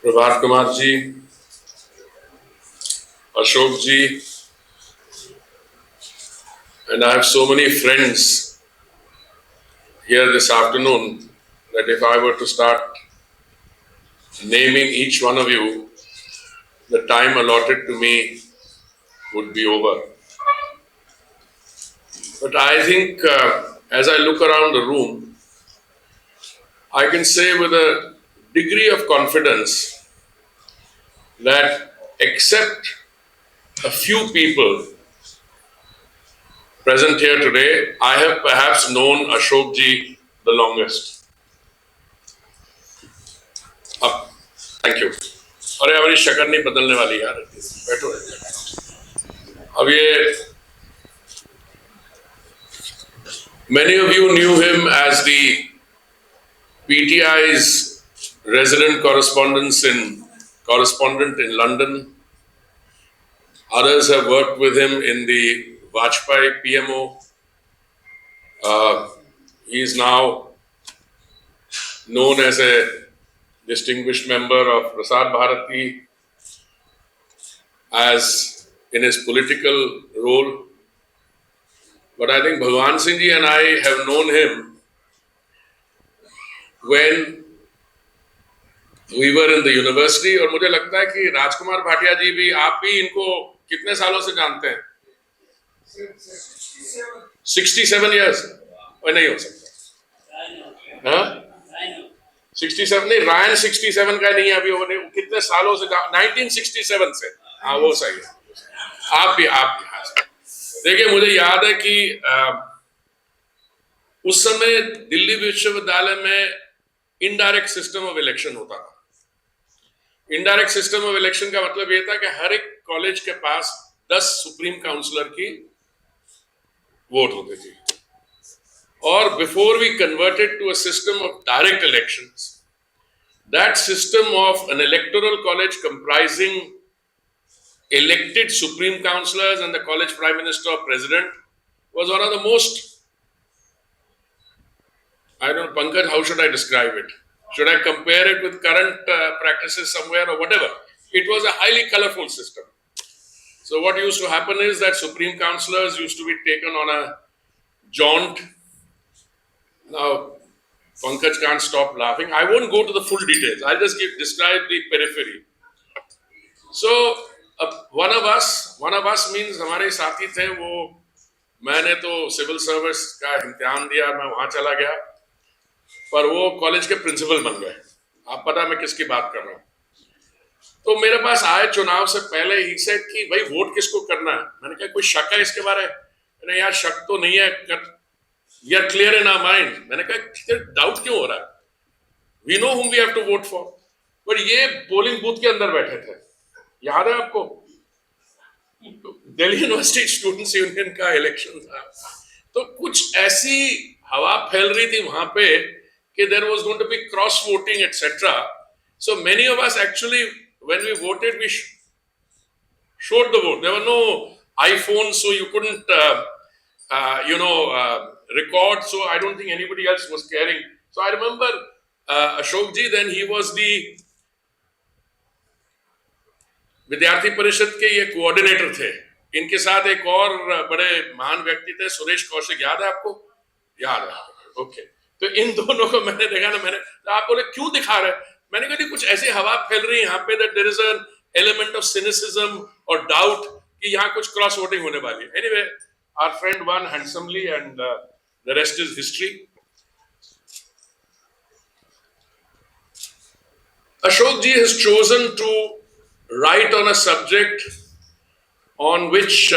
Prabhat Kumar ji, Ashok ji, and I have so many friends here this afternoon that if I were to start naming each one of you, the time allotted to me would be over. But I think as I look around the room, I can say with a degree of confidence that except a few people present here today, I have perhaps known Ashok ji the longest. Thank you. अरे हमारी शक्ल नहीं बदलने वाली यार, बैठो। अब ये many of you knew him as the PTI's resident correspondent in London. Others have worked with him in the Vajpayee PMO. He is now known as a distinguished member of Prasar Bharati as in his political role. But I think Bhagwan Singh ji and I have known him when we were in the university. और मुझे लगता है कि राजकुमार भाटिया जी भी, आप भी इनको कितने सालों से जानते हैं? 67 years? और नहीं हो सकता। हाँ? 67 नहीं, रायन 67 का नहीं है अभी, वो कितने सालों से 1967 से। हाँ वो सही है। आप भी देखिए, मुझे याद है कि उस समय दिल्ली विश्वविद्यालय में इनडायरेक्ट सिस्टम ऑफ इलेक्शन होता था। इनडायरेक्ट सिस्टम ऑफ इलेक्शन का मतलब ये था कि हर एक कॉलेज के पास 10 सुप्रीम काउंसिलर की वोट होती थी। और before we converted to a system of direct elections, that system of an electoral college comprising elected supreme councillors and the college prime minister or president was one of the most, I don't know, Pankaj, how should I describe it? Should I compare it with current practices somewhere or whatever? It was a highly colorful system. So what used to happen is that supreme councillors used to be taken on a jaunt. Now, Pankaj can't stop laughing. I won't go to the full details. I'll just describe the periphery. So, one of us means हमारे साथी थे वो, मैंने तो civil service का इम्तिहान दिया, मैं वहाँ चला गया, पर वो कॉलेज के प्रिंसिपल बन गए। आप पता मैं किसकी बात कर रहा हूँ। तो मेरे पास आए चुनाव से पहले, ही सेड कि भाई वोट किसको करना है। मैंने कहा कोई शक है इसके बारे में? नहीं यार शक तो नहीं है, we are clear in our mind. मैंने कहा डाउट क्यों हो रहा है? We know whom we have to vote for. पर ये पोलिंग बूथ के अंदर बैठे थे, याद है आपको? दिल्ली यूनिवर्सिटी स्टूडेंट्स यूनियन का इलेक्शन था, तो कुछ ऐसी हवा फैल रही थी वहां पे कि there was going to be cross voting etc. So many of us actually, when we voted, we showed the vote. There were no iPhones, so you couldn't record, so I don't think anybody else was caring. So I remember Ashok ji, then he was the विद्यार्थी परिषद के ये coordinator थे। इनके साथ एक और बड़े महान व्यक्ति थे, सुरेश कौशिक, याद है आपको? याद है, ओके। तो इन दोनों को मैंने देखा ना, मैंने तो आप बोले क्यों दिखा रहे? मैंने कहा कुछ ऐसी हवा फैल रही है यहाँ पे that there is an element of cynicism or doubt कि यहाँ कुछ क्रॉस वोटिंग होने वाली है। Anyway, our friend won handsomely and the rest is history. Ashok ji has chosen to write on a subject on which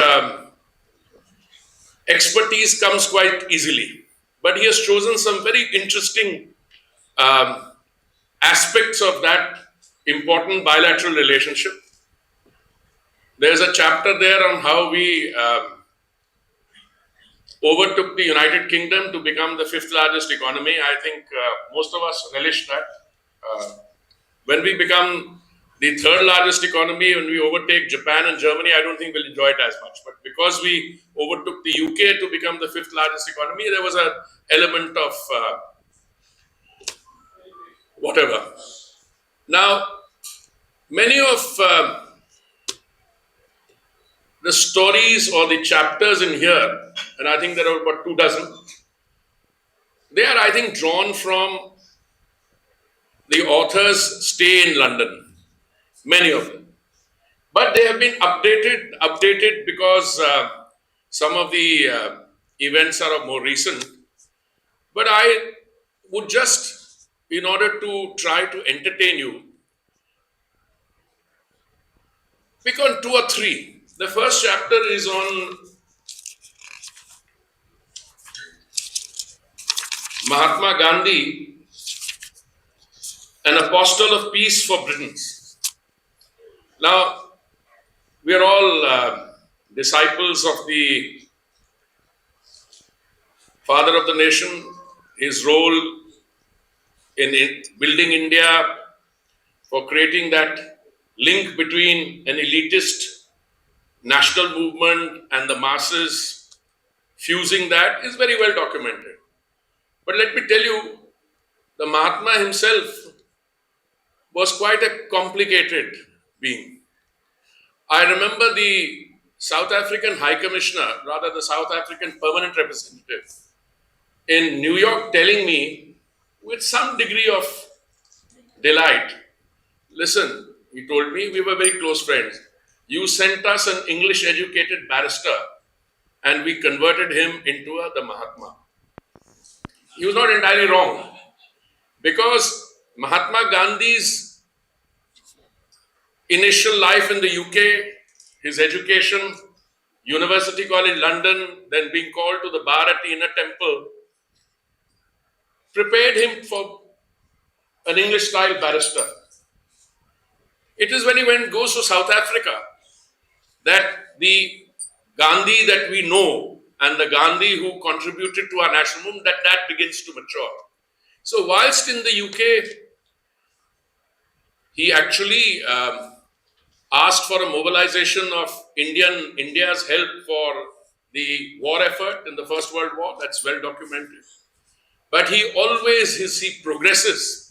expertise comes quite easily, but he has chosen some very interesting aspects of that important bilateral relationship. There's a chapter there on how we overtook the United Kingdom to become the 5th largest economy. I think most of us relish that. When we become the 3rd largest economy, when we overtake Japan and Germany, I don't think we'll enjoy it as much. But because we overtook the UK to become the 5th largest economy, there was an element of whatever. Now, Many of the stories or the chapters in here, and I think there are about 2 dozen, they are, I think, drawn from the author's stay in London, many of them. But they have been updated because some of the events are of more recent. But I would just, in order to try to entertain you, pick on two or three. The first chapter is on Mahatma Gandhi, an apostle of peace for Britons. Now, we are all disciples of the father of the nation, his role in building India, for creating that link between an elitist national movement and the masses, fusing that is very well documented. But let me tell you, the Mahatma himself was quite a complicated being. I remember the South African High Commissioner, rather the South African Permanent Representative in New York, telling me with some degree of delight, listen, he told me, we were very close friends. You sent us an English educated barrister and we converted him into the Mahatma. He was not entirely wrong, because Mahatma Gandhi's initial life in the UK, his education, University College London, then being called to the bar at the Inner Temple, prepared him for an English style barrister. It is when he goes to South Africa that the Gandhi that we know and the Gandhi who contributed to our national movement, that begins to mature. So whilst in the UK, he actually asked for a mobilization of India's help for the war effort in the First World War. That's well documented. But he progresses.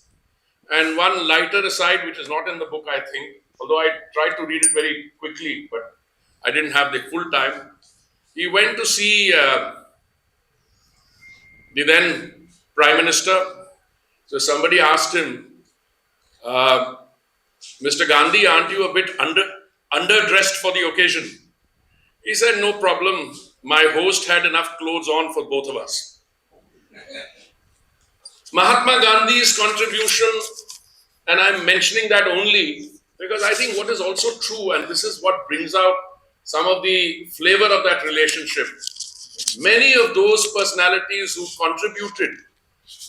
And one lighter aside, which is not in the book, I think, although I tried to read it very quickly, but I didn't have the full time. He went to see the then Prime Minister. So somebody asked him, Mr. Gandhi, aren't you a bit underdressed for the occasion? He said, no problem. My host had enough clothes on for both of us. Mahatma Gandhi's contribution, and I'm mentioning that only because I think what is also true, and this is what brings out some of the flavor of that relationship, many of those personalities who contributed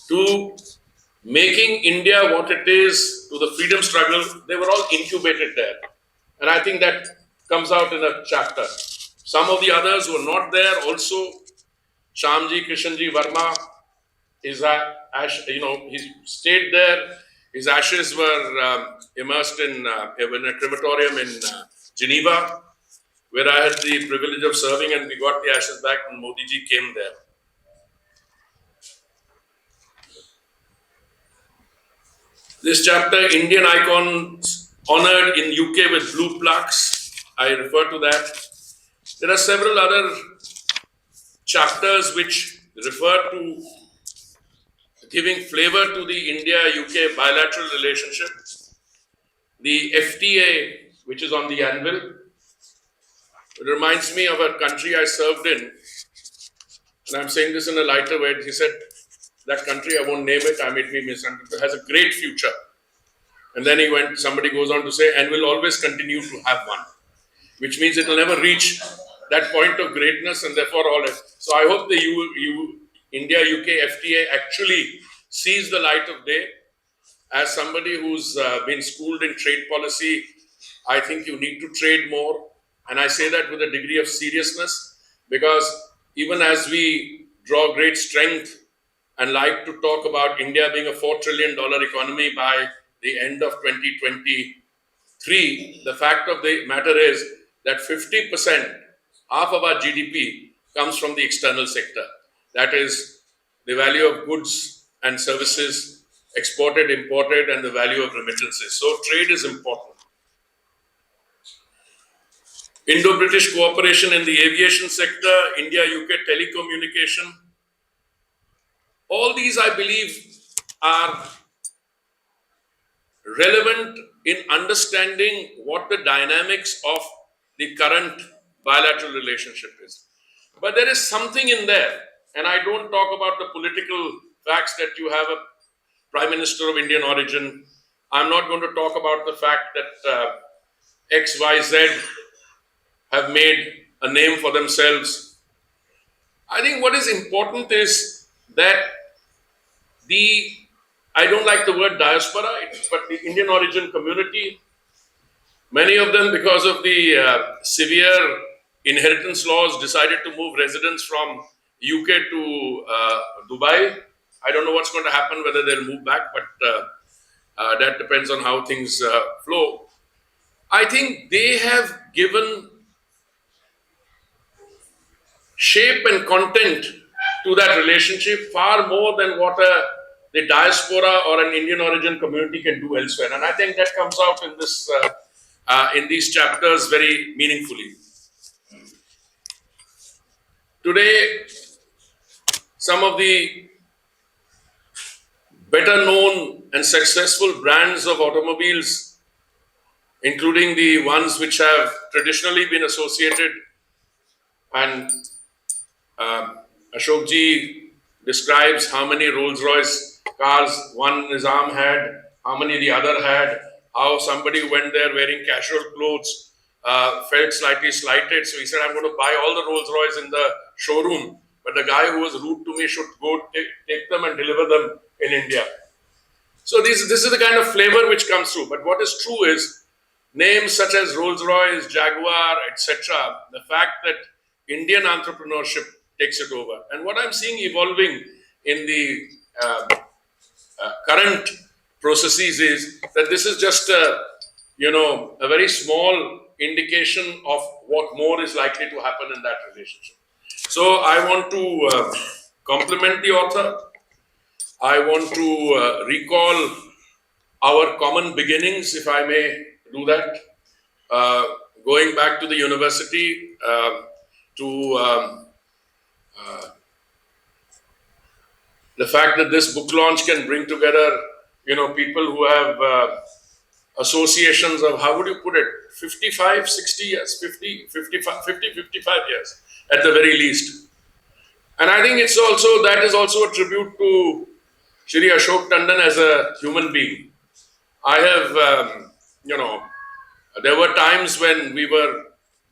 to making India what it is, to the freedom struggle, they were all incubated there. And I think that comes out in a chapter. Some of the others who are not there also, Shyamji Krishanji Verma, he stayed there. His ashes were immersed in a crematorium in Geneva, where I had the privilege of serving, and we got the ashes back when Modi ji came there. This chapter, Indian icons honored in UK with blue plaques, I refer to that. There are several other chapters which refer to giving flavor to the India-UK bilateral relationship. The FTA, which is on the anvil, it reminds me of a country I served in, and I'm saying this in a lighter way. He said, that country, I won't name it, I may be misunderstood, has a great future. And then somebody goes on to say, and will always continue to have one, which means it will never reach that point of greatness, and therefore all. So I hope the India-UK FTA actually sees the light of day. As somebody who's been schooled in trade policy, I think you need to trade more. And I say that with a degree of seriousness, because even as we draw great strength and like to talk about India being a $4 trillion economy by the end of 2023, the fact of the matter is that 50%, half of our GDP, comes from the external sector. That is the value of goods and services exported, imported, and the value of remittances. So trade is important. Indo-British cooperation in the aviation sector, India-UK telecommunication. All these, I believe, are relevant in understanding what the dynamics of the current bilateral relationship is. But there is something in there, and I don't talk about the political facts that you have a Prime Minister of Indian origin. I'm not going to talk about the fact that XYZ have made a name for themselves. I think what is important is that I don't like the word diaspora, but the Indian origin community, many of them, because of the severe inheritance laws, decided to move residents from UK to Dubai. I don't know what's going to happen, whether they'll move back, but that depends on how things flow. I think they have given shape and content to that relationship far more than what the diaspora or an Indian origin community can do elsewhere. And I think that comes out in this in these chapters very meaningfully. Today, some of the better known and successful brands of automobiles, including the ones which have traditionally been associated, and Ashok Ji describes how many Rolls-Royce cars one Nizam had, how many the other had, how somebody went there wearing casual clothes, felt slightly slighted. So he said, I'm going to buy all the Rolls-Royce in the showroom, but the guy who was rude to me should go take them and deliver them in India. So this is the kind of flavor which comes through. But what is true is names such as Rolls-Royce, Jaguar, etc., the fact that Indian entrepreneurship takes it over. And what I'm seeing evolving in the current processes is that this is just a very small indication of what more is likely to happen in that relationship. So I want to compliment the author. I want to recall our common beginnings, if I may do that. Going back to the university, to the fact that this book launch can bring together, people who have associations of, how would you put it, 55, 60 years, 50, 55, 50, 55 years at the very least. And I think that is also a tribute to Sh Ashok Tandon as a human being. I have, there were times when we were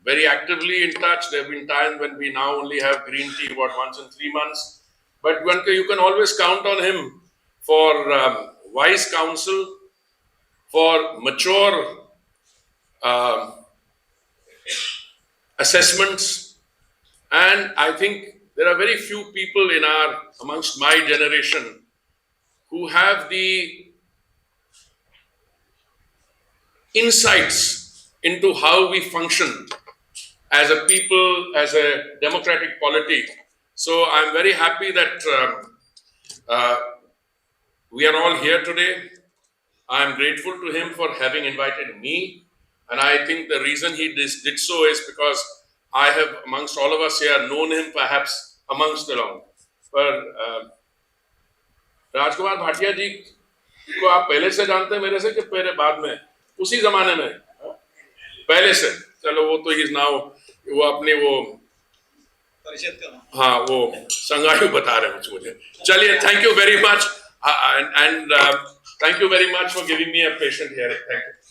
very actively in touch. There have been times when we now only have green tea, once in 3 months. But you can always count on him for wise counsel, for mature assessments. And I think there are very few people amongst my generation who have the insights into how we function as a people, as a democratic polity. So I'm very happy that we are all here today. I'm grateful to him for having invited me. And I think the reason he did so is because I have, amongst all of us here, known him perhaps amongst the long. पर राजकुमार भाटिया जी को आप पहले से जानते हैं मेरे से कि पहले बाद में, उसी जमाने में, पहले से? चलो वो तो he's now, वो अपने वो परिषद का, हाँ वो संगायु बता रहे हैं मुझे. चलिए, thank you very much and thank you very much for giving me a patient hearing. Thank you.